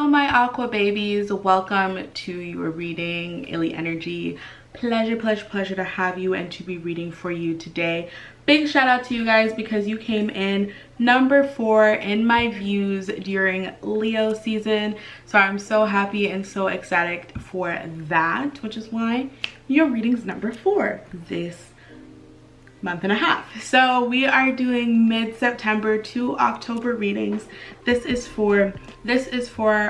Hello my aqua babies, welcome to your reading. Illy Energy, pleasure to have you and to be reading for you today. Big shout out to you guys because you came in number 4 in my views during Leo season, so I'm so happy and so ecstatic for that, which is why your reading's number 4 this month and a half. So we are doing mid-September to October readings. This is for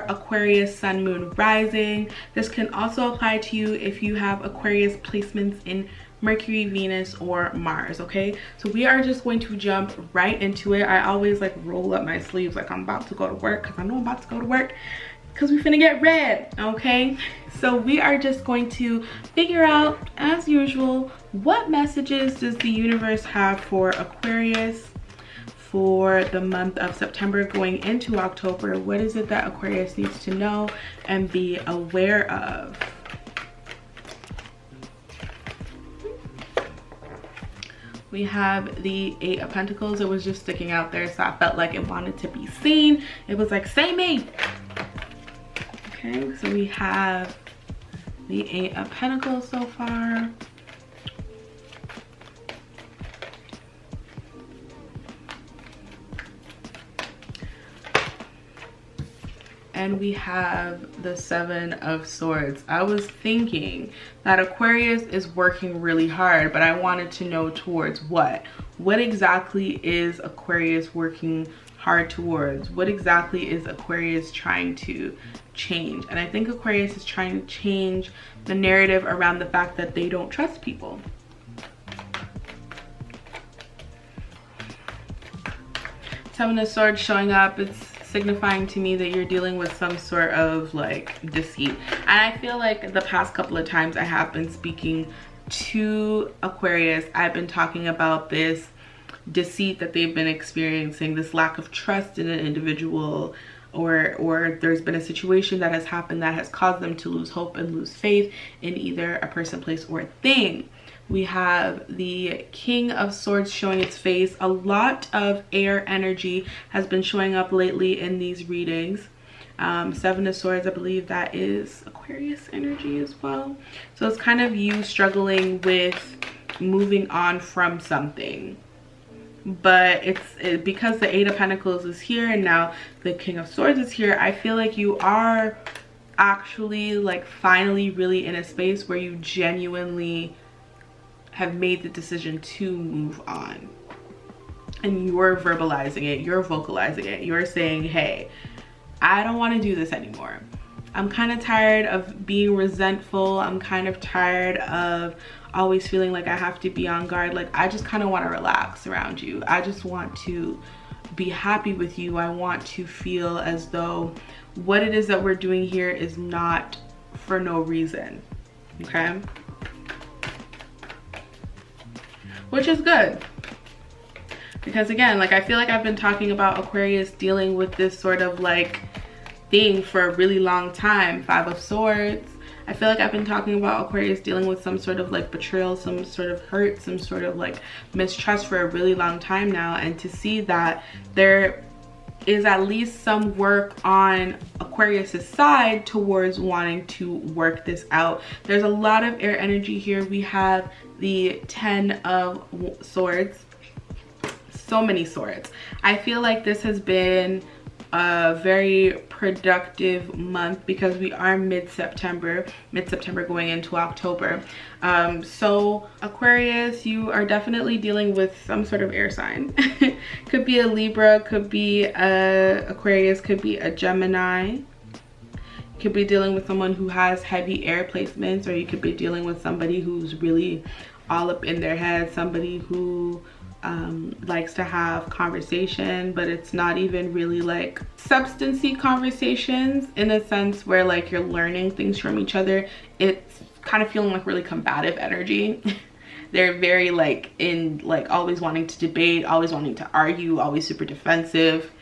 Aquarius sun moon rising. This can also apply to you if you have Aquarius placements in Mercury, Venus, or Mars. Okay, so we are just going to jump right into it. I always like roll up my sleeves like I'm about to go to work, because I know I'm about to go to work, because we finna get read. Okay, so we are just going to figure out, as usual, what messages does the universe have for Aquarius for the month of September going into October. What is it that Aquarius needs to know and be aware of? We have the 8 of Pentacles. It was just sticking out there, so I felt like it wanted to be seen. It was like, say me. Okay, so we have the 8 of Pentacles so far. And we have the 7 of Swords. I was thinking that Aquarius is working really hard, but I wanted to know towards what? What exactly is Aquarius working hard towards? What exactly is Aquarius trying to change? And I think Aquarius is trying to change the narrative around the fact that they don't trust people. Seven of Swords showing up. It's signifying to me that you're dealing with some sort of like deceit. And I feel like the past couple of times I have been speaking to Aquarius, I've been talking about this deceit that they've been experiencing, this lack of trust in an individual, or there's been a situation that has happened that has caused them to lose hope and lose faith in either a person, place, or a thing. We have the King of Swords showing its face. A lot of air energy has been showing up lately in these readings. 7 of Swords, I believe that is Aquarius energy as well. So it's kind of you struggling with moving on from something. But because the 8 of Pentacles is here and now the King of Swords is here, I feel like you are actually like finally really in a space where you genuinely have made the decision to move on, and you're verbalizing it, you're vocalizing it, you're saying, hey, I don't want to do this anymore. I'm kind of tired of being resentful. I'm kind of tired of always feeling like I have to be on guard. Like, I just kind of want to relax around you. I just want to be happy with you. I want to feel as though what it is that we're doing here is not for no reason. Okay, which is good, because again, like, I feel like I've been talking about Aquarius dealing with this sort of like thing for a really long time. 5 of Swords. I feel like I've been talking about Aquarius dealing with some sort of like betrayal, some sort of hurt, some sort of like mistrust for a really long time now. And to see that there is at least some work on Aquarius's side towards wanting to work this out. There's a lot of air energy here. We have the 10 of Swords. So many swords. I feel like this has been a very productive month because we are mid-September going into October. So Aquarius, you are definitely dealing with some sort of air sign. Could be a Libra, could be a Aquarius, could be a Gemini. Could be dealing with someone who has heavy air placements, or you could be dealing with somebody who's really all up in their head, somebody who likes to have conversation, but it's not even really like substancy conversations, in a sense where like you're learning things from each other. It's kind of feeling like really combative energy. They're very like in like always wanting to debate, always wanting to argue, always super defensive,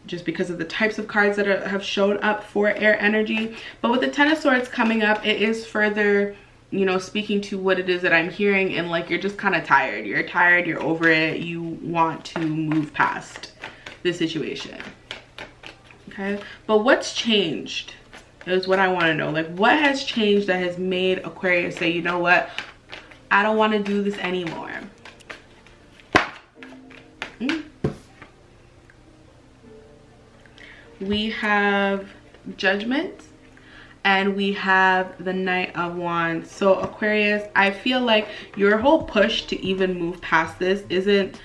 just because of the types of cards that have shown up for air energy. But with the 10 of Swords coming up, it is further, you know, speaking to what it is that I'm hearing, and like you're just kind of tired. You're tired, you're over it, you want to move past the situation. Okay. Okay, but what's changed is what I want to know. Like, what has changed that has made Aquarius say, you know what, I don't want to do this anymore? We have Judgment and we have the Knight of Wands. So Aquarius, I feel like your whole push to even move past this isn't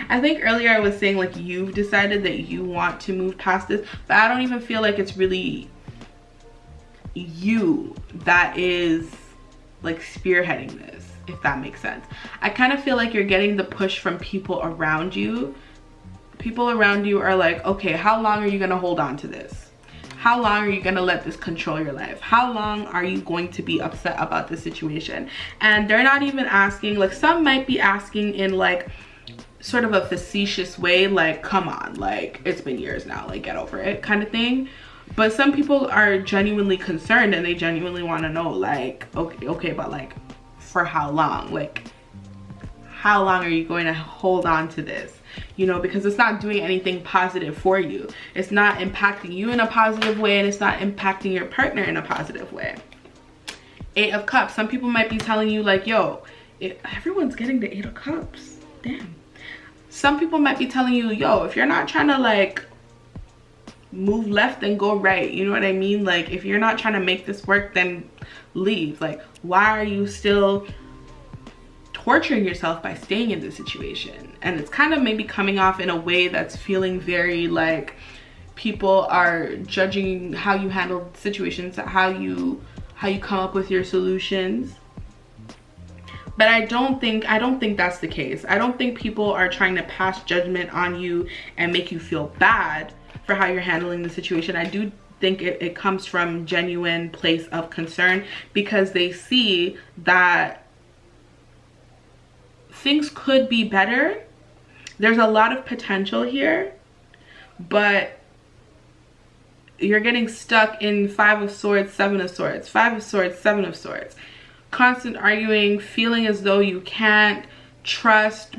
I think earlier I was saying like you've decided that you want to move past this, but I don't even feel like it's really you that is like spearheading this, if that makes sense. I kind of feel like you're getting the push from people around you. People around you are like, okay, how long are you gonna hold on to this? How long are you gonna let this control your life? How long are you going to be upset about this situation? And they're not even asking, like some might be asking in like sort of a facetious way, like, come on, like it's been years now, like get over it kind of thing. But some people are genuinely concerned and they genuinely want to know, like, okay, but like for how long? Like how long are you going to hold on to this? You know, because it's not doing anything positive for you. It's not impacting you in a positive way, and it's not impacting your partner in a positive way. 8 of Cups. Some people might be telling you like, yo, everyone's getting the 8 of Cups. Damn. Some people might be telling you, yo, if you're not trying to like move left, then go right. You know what I mean? Like if you're not trying to make this work, then leave. Like why are you still torturing yourself by staying in this situation? And it's kind of maybe coming off in a way that's feeling very like people are judging how you handle situations, how you come up with your solutions. But I don't think that's the case. I don't think people are trying to pass judgment on you and make you feel bad for how you're handling the situation. I do think it comes from genuine place of concern, because they see that things could be better. There's a lot of potential here, but you're getting stuck in 5 of Swords, 7 of Swords, 5 of Swords, 7 of Swords. Constant arguing, feeling as though you can't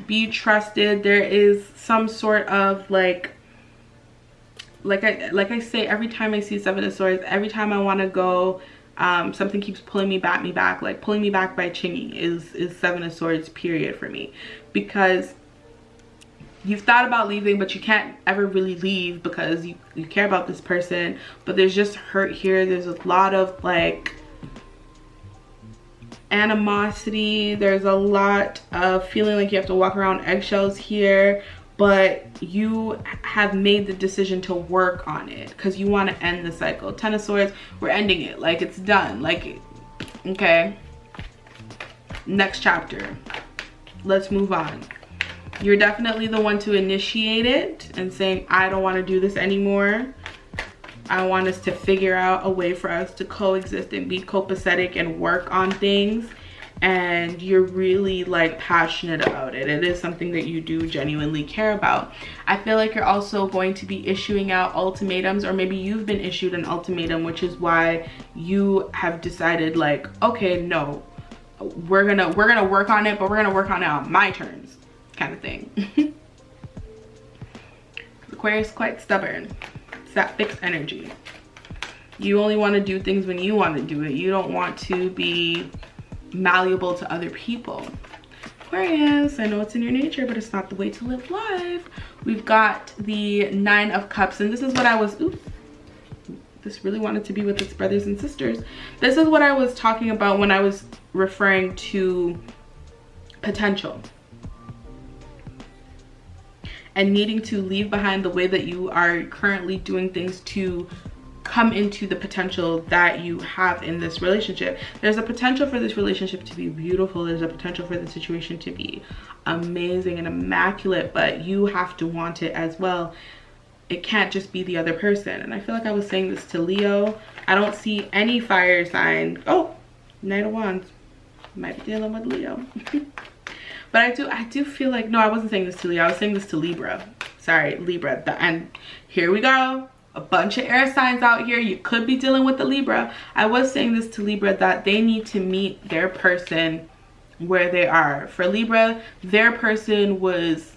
be trusted. There is some sort of like I say, every time I see 7 of Swords, every time I want to go, something keeps pulling me back. Like pulling me back by Chingy is 7 of Swords period for me, because you've thought about leaving, but you can't ever really leave because you care about this person, but there's just hurt here. There's a lot of like animosity. There's a lot of feeling like you have to walk around eggshells here, but you have made the decision to work on it because you want to end the cycle. 10 of Swords, we're ending it. Like it's done. Like, okay, next chapter, let's move on. You're definitely the one to initiate it and saying, I don't want to do this anymore. I want us to figure out a way for us to coexist and be copacetic and work on things. And you're really like passionate about it. It is something that you do genuinely care about. I feel like you're also going to be issuing out ultimatums, or maybe you've been issued an ultimatum, which is why you have decided like, okay, no, we're gonna work on it, but we're gonna work on it on my terms, kind of thing. Aquarius is quite stubborn. It's that fixed energy. You only want to do things when you want to do it. You don't want to be malleable to other people. Aquarius, I know it's in your nature, but it's not the way to live life. We've got the 9 of Cups, and this is what I was, this really wanted to be with its brothers and sisters. This is what I was talking about when I was referring to potential and needing to leave behind the way that you are currently doing things to come into the potential that you have in this relationship. There's a potential for this relationship to be beautiful. There's a potential for the situation to be amazing and immaculate, but you have to want it as well. It can't just be the other person. And I feel like I was saying this to Leo. I don't see any fire sign. Oh, Knight of Wands. Might be dealing with Leo. But I do feel like, no, I wasn't saying this to Leo. I was saying this to Libra. Sorry, Libra. And here we go. A bunch of air signs out here. You could be dealing with the Libra. I was saying this to Libra, that they need to meet their person where they are. For Libra, their person was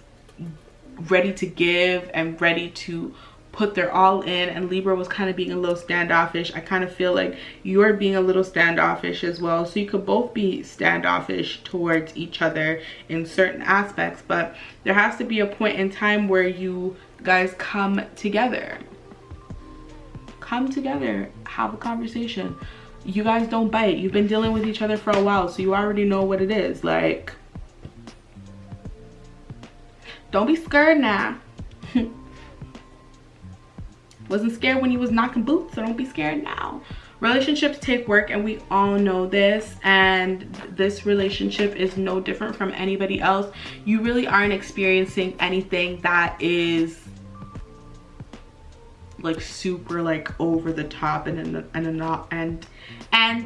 ready to give and ready to put their all in, and Libra was kind of being a little standoffish. I kind of feel like you're being a little standoffish as well. So you could both be standoffish towards each other in certain aspects, but there has to be a point in time where you guys come together. Come together, have a conversation. You guys don't bite. You've been dealing with each other for a while, so you already know what it is. Like, don't be scared now. Wasn't scared when you was knocking boots, so don't be scared now. Relationships take work, and we all know this, and this relationship is no different from anybody else. You really aren't experiencing anything that is like super like over the top and an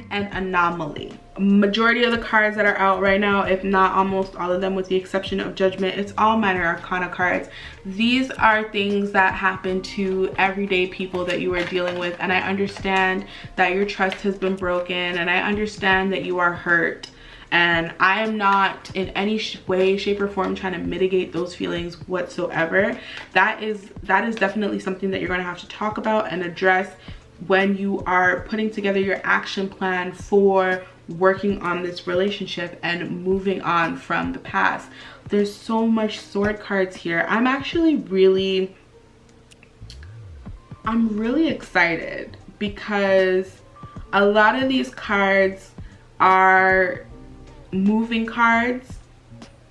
anomaly. Majority of the cards that are out right now, if not almost all of them with the exception of Judgment, it's all minor arcana cards. These are things that happen to everyday people that you are dealing with, and I understand that your trust has been broken, and I understand that you are hurt, and I am not in any way, shape, or form trying to mitigate those feelings whatsoever. That is definitely something that you're going to have to talk about and address when you are putting together your action plan for working on this relationship and moving on from the past. There's so much sword cards here. I'm really excited because a lot of these cards are moving cards,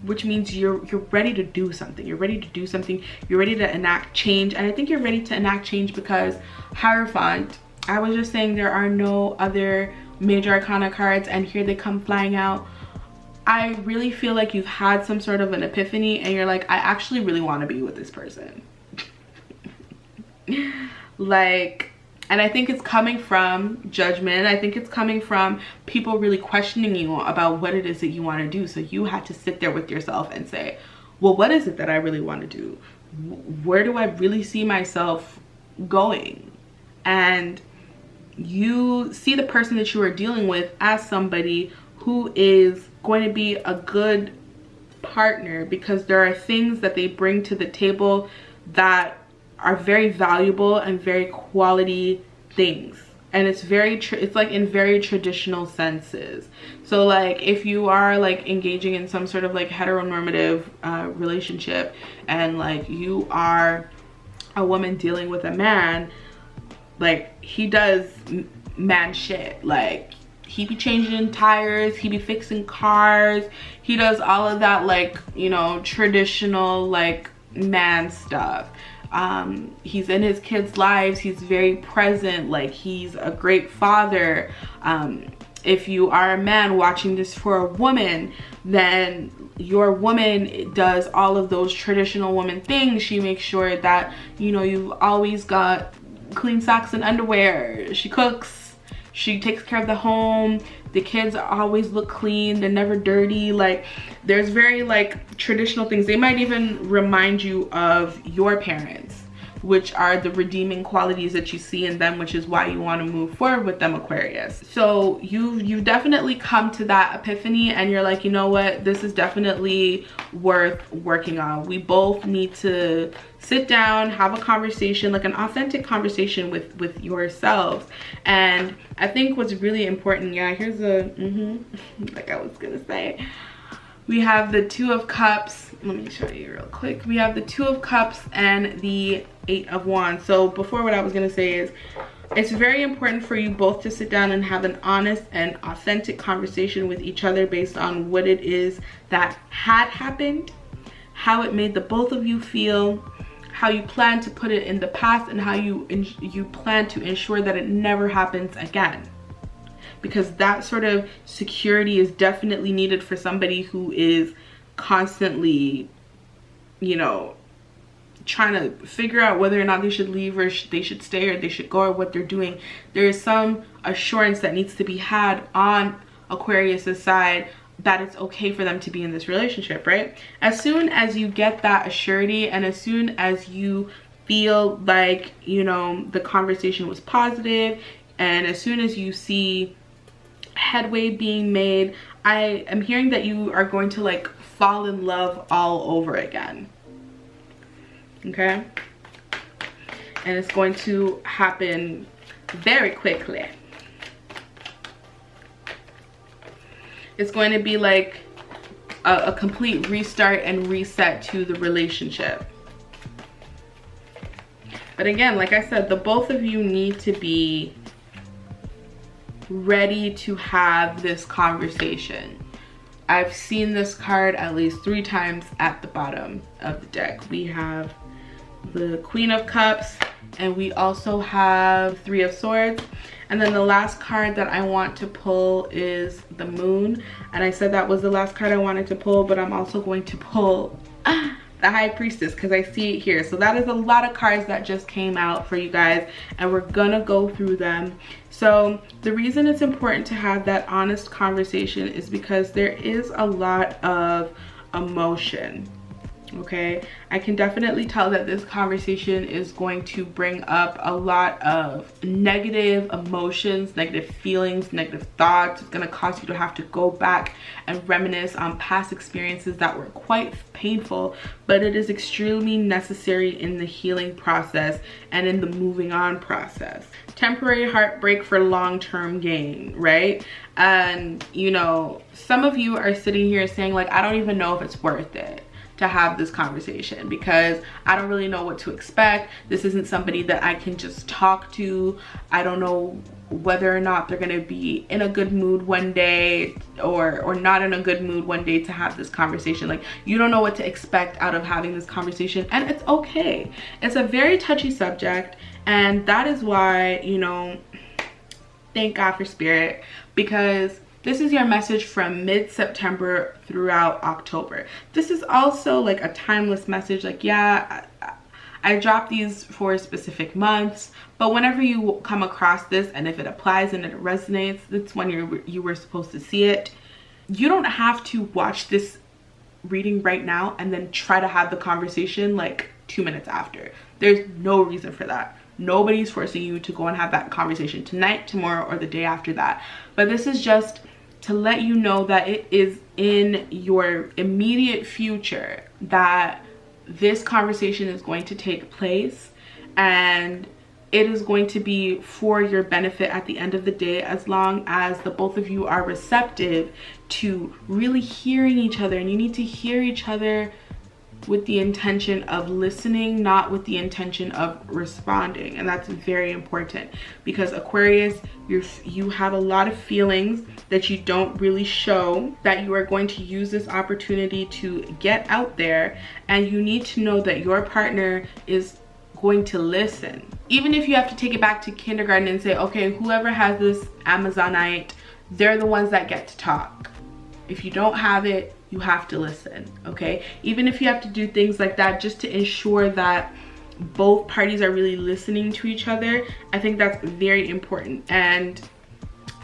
which means you're ready to do something. You're ready to do something. You're ready to enact change. And I think you're ready to enact change because Hierophant, I was just saying there are no other major arcana cards, and here they come flying out. I really feel like you've had some sort of an epiphany, and you're like, I actually really want to be with this person. Like, and I think it's coming from Judgment. I think it's coming from people really questioning you about what it is that you want to do. So you had to sit there with yourself and say, well, what is it that I really want to do? Where do I really see myself going? And you see the person that you are dealing with as somebody who is going to be a good partner, because there are things that they bring to the table that are very valuable and very quality things, and it's like in very traditional senses. So like if you are like engaging in some sort of like heteronormative relationship, and like you are a woman dealing with a man, like he does man shit. Like he be changing tires, he be fixing cars, he does all of that, like, you know, traditional like man stuff. He's in his kids' lives, he's very present, like he's a great father. If you are a man watching this for a woman, then your woman does all of those traditional woman things. She makes sure that, you know, you've always got clean socks and underwear. She cooks, she takes care of the home, the kids always look clean, they're never dirty. Like there's very like traditional things. They might even remind you of your parents, which are the redeeming qualities that you see in them, which is why you want to move forward with them, Aquarius. So you've definitely come to that epiphany, and you're like, you know what, this is definitely worth working on. We both need to sit down, have a conversation, like an authentic conversation with yourselves. And I think what's really important, yeah, here's a like I was gonna say, we have the Two of Cups. Let me show you real quick. We have the Two of Cups and the Eight of Wands. So before, what I was gonna say is, it's very important for you both to sit down and have an honest and authentic conversation with each other based on what it is that had happened, how it made the both of you feel, how you plan to put it in the past, and how you plan to ensure that it never happens again. Because that sort of security is definitely needed for somebody who is constantly, you know, trying to figure out whether or not they should leave, or they should stay, or they should go, or what they're doing. There is some assurance that needs to be had on Aquarius's side that it's okay for them to be in this relationship, right? As soon as you get that assurity, and as soon as you feel like, you know, the conversation was positive, and as soon as you see headway being made, I am hearing that you are going to like fall in love all over again. Okay? and it's going to happen very quickly. It's going to be like a complete restart and reset to the relationship. But again, like I said, the both of you need to be ready to have this conversation. I've seen this card at least 3 times at the bottom of the deck. We have the Queen of Cups, and we also have 3 of Swords. And then the last card that I want to pull is the Moon. And I said that was the last card I wanted to pull, but I'm also going to pull the High Priestess because I see it here. So that is a lot of cards that just came out for you guys, and we're gonna go through them. So the reason it's important to have that honest conversation is because there is a lot of emotion. Okay, I can definitely tell that this conversation is going to bring up a lot of negative emotions, negative feelings, negative thoughts. It's going to cause you to have to go back and reminisce on past experiences that were quite painful, but it is extremely necessary in the healing process and in the moving on process. Temporary heartbreak for long-term gain, right? And you know, some of you are sitting here saying like, I don't even know if it's worth it to have this conversation because I don't really know what to expect. This isn't somebody that I can just talk to. I don't know whether or not they're gonna be in a good mood one day or not in a good mood one day to have this conversation. Like, you don't know what to expect out of having this conversation, and it's okay. It's a very touchy subject, and that is why, you know, thank God for Spirit, because this is your message from mid-September throughout October. This is also like a timeless message. Like, yeah, I drop these for specific months, but whenever you come across this, and if it applies and it resonates, that's when you were supposed to see it. You don't have to watch this reading right now and then try to have the conversation like 2 minutes after. There's no reason for that. Nobody's forcing you to go and have that conversation tonight, tomorrow, or the day after that. But this is just to let you know that it is in your immediate future that this conversation is going to take place, and it is going to be for your benefit at the end of the day, as long as the both of you are receptive to really hearing each other. And you need to hear each other with the intention of listening, not with the intention of responding. And that's very important because Aquarius, you have a lot of feelings that you don't really show, that you are going to use this opportunity to get out there, and you need to know that your partner is going to listen. Even if you have to take it back to kindergarten and say, okay, whoever has this Amazonite, they're the ones that get to talk. If you don't have it, you have to listen, okay? Even if you have to do things like that just to ensure that both parties are really listening to each other, I think that's very important. And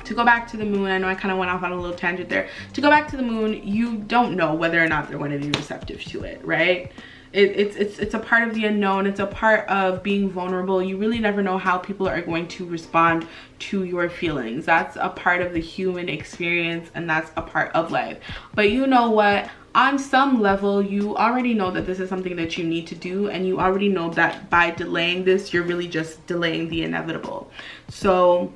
to go back to the Moon, I know I kind of went off on a little tangent there. To go back to the Moon, you don't know whether or not they're going to be receptive to it, right? It's a part of the unknown. It's a part of being vulnerable. You really never know how people are going to respond to your feelings. That's a part of the human experience, and that's a part of life. But you know what? On some level, you already know that this is something that you need to do, and you already know that by delaying this, you're really just delaying the inevitable. So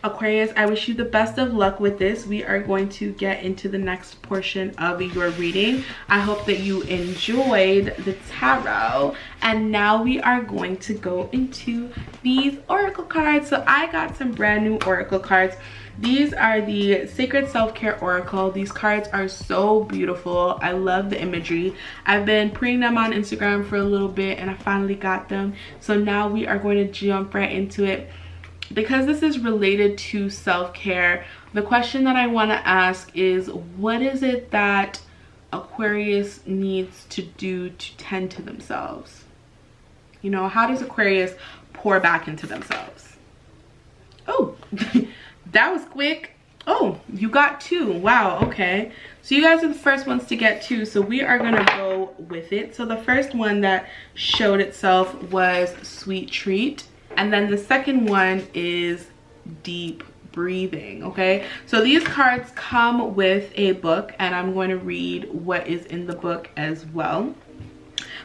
Aquarius, I wish you the best of luck with this. We are going to get into the next portion of your reading. I hope that you enjoyed the tarot, and now we are going to go into these oracle cards. So I got some brand new oracle cards. These are the Sacred Self-Care Oracle. These cards are so beautiful. I love the imagery. I've been putting them on Instagram for a little bit, and I finally got them. So now we are going to jump right into it. Because this is related to self-care, the question that I want to ask is, what is it that Aquarius needs to do to tend to themselves? You know, how does Aquarius pour back into themselves? Oh, that was quick. Oh, you got 2. Wow, okay. So you guys are the first ones to get 2, so we are gonna go with it. So the first one that showed itself was Sweet Treat. And then the second one is Deep Breathing, okay? So these cards come with a book, and I'm going to read what is in the book as well.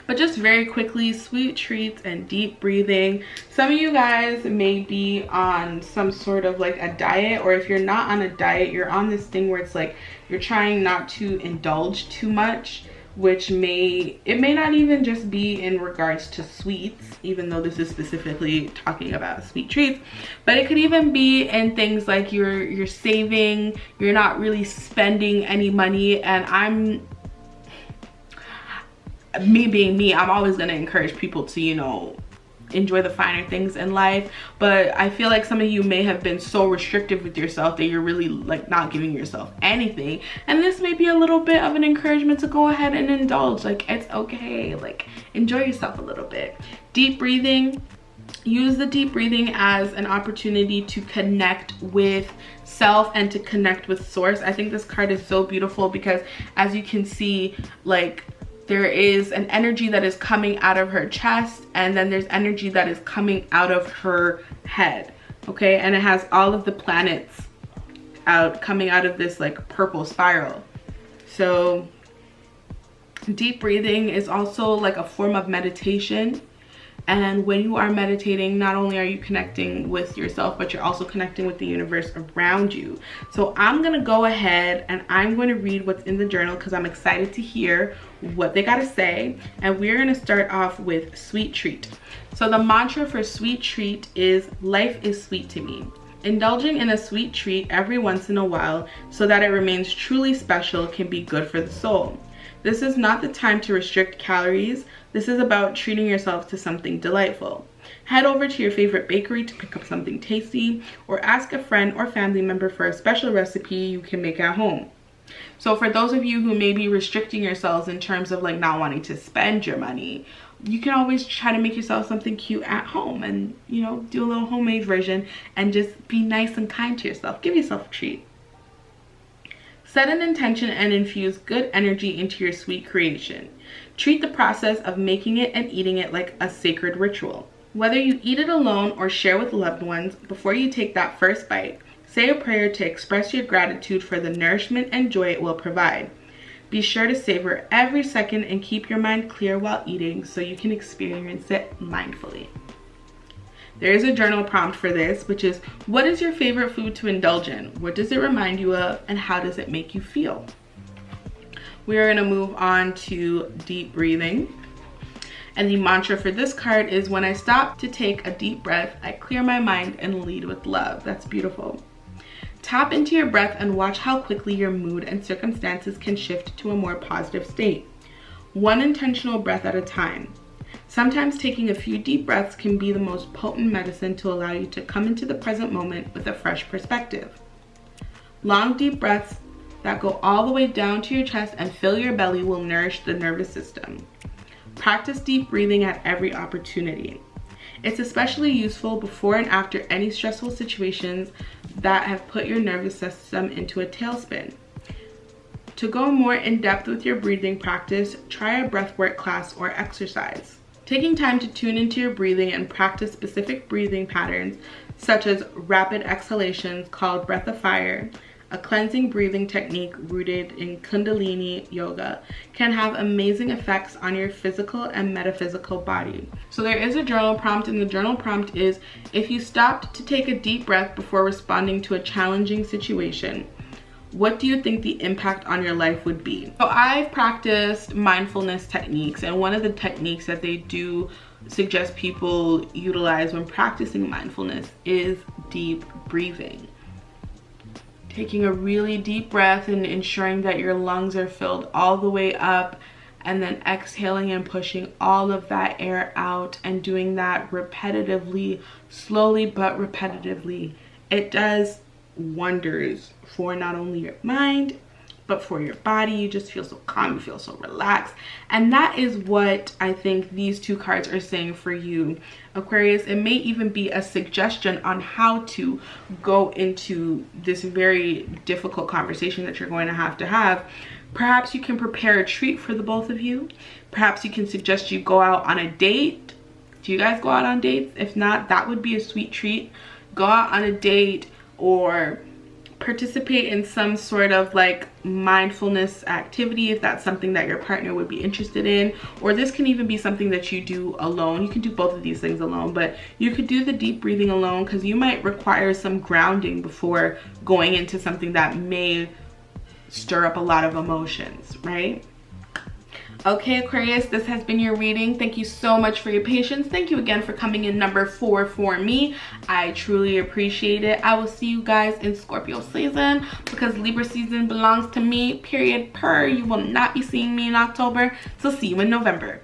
But just very quickly, sweet treats and deep breathing. Some of you guys may be on some sort of like a diet, or if you're not on a diet, you're on this thing where it's like you're trying not to indulge too much, which may not even just be in regards to sweets, even though this is specifically talking about sweet treats, but it could even be in things like you're saving, you're not really spending any money. And me being me, I'm always going to encourage people to, you know, enjoy the finer things in life. But I feel like some of you may have been so restrictive with yourself that you're really like not giving yourself anything, and this may be a little bit of an encouragement to go ahead and indulge. Like, it's okay, like enjoy yourself a little bit. Deep breathing, use the deep breathing as an opportunity to connect with self and to connect with source. I think this card is so beautiful because, as you can see, like there is an energy that is coming out of her chest, and then there's energy that is coming out of her head, okay? And it has all of the planets coming out of this like purple spiral. So deep breathing is also like a form of meditation. And when you are meditating, not only are you connecting with yourself, but you're also connecting with the universe around you. So I'm gonna go ahead and I'm going to read what's in the journal because I'm excited to hear what they gotta say. And we're gonna start off with sweet treat. So the mantra for sweet treat is, life is sweet to me. Indulging in a sweet treat every once in a while so that it remains truly special can be good for the soul. This is not the time to restrict calories. This is about treating yourself to something delightful. Head over to your favorite bakery to pick up something tasty, or ask a friend or family member for a special recipe you can make at home. So for those of you who may be restricting yourselves in terms of like not wanting to spend your money, you can always try to make yourself something cute at home and, you know, do a little homemade version and just be nice and kind to yourself. Give yourself a treat. Set an intention and infuse good energy into your sweet creation. Treat the process of making it and eating it like a sacred ritual. Whether you eat it alone or share with loved ones, before you take that first bite, say a prayer to express your gratitude for the nourishment and joy it will provide. Be sure to savor every second and keep your mind clear while eating so you can experience it mindfully. There is a journal prompt for this, which is, what is your favorite food to indulge in? What does it remind you of, and how does it make you feel? We are going to move on to deep breathing. And the mantra for this card is, when I stop to take a deep breath, I clear my mind and lead with love. That's beautiful. Tap into your breath and watch how quickly your mood and circumstances can shift to a more positive state. One intentional breath at a time. Sometimes taking a few deep breaths can be the most potent medicine to allow you to come into the present moment with a fresh perspective. Long, deep breaths that go all the way down to your chest and fill your belly will nourish the nervous system. Practice deep breathing at every opportunity. It's especially useful before and after any stressful situations that have put your nervous system into a tailspin. To go more in depth with your breathing practice, try a breathwork class or exercise. Taking time to tune into your breathing and practice specific breathing patterns, such as rapid exhalations called breath of fire, a cleansing breathing technique rooted in Kundalini yoga, can have amazing effects on your physical and metaphysical body. So there is a journal prompt, and the journal prompt is, if you stopped to take a deep breath before responding to a challenging situation, what do you think the impact on your life would be? So I've practiced mindfulness techniques, and one of the techniques that they do suggest people utilize when practicing mindfulness is deep breathing. Taking a really deep breath and ensuring that your lungs are filled all the way up, and then exhaling and pushing all of that air out, and doing that repetitively, slowly but repetitively. It does wonders for not only your mind but for your body. You just feel so calm, you feel so relaxed, and that is what I think these two cards are saying for you, Aquarius. It may even be a suggestion on how to go into this very difficult conversation that you're going to have. Perhaps you can prepare a treat for the both of you. Perhaps you can suggest you go out on a date. Do you guys go out on dates? If not, that would be a sweet treat. Go out on a date, or participate in some sort of like mindfulness activity if that's something that your partner would be interested in, or this can even be something that you do alone. You can do both of these things alone, but you could do the deep breathing alone because you might require some grounding before going into something that may stir up a lot of emotions, right? Okay, Aquarius, this has been your reading. Thank you so much for your patience. Thank you again for coming in number 4 for me. I truly appreciate it. I will see you guys in Scorpio season because Libra season belongs to me, period, per. You will not be seeing me in October, so see you in November.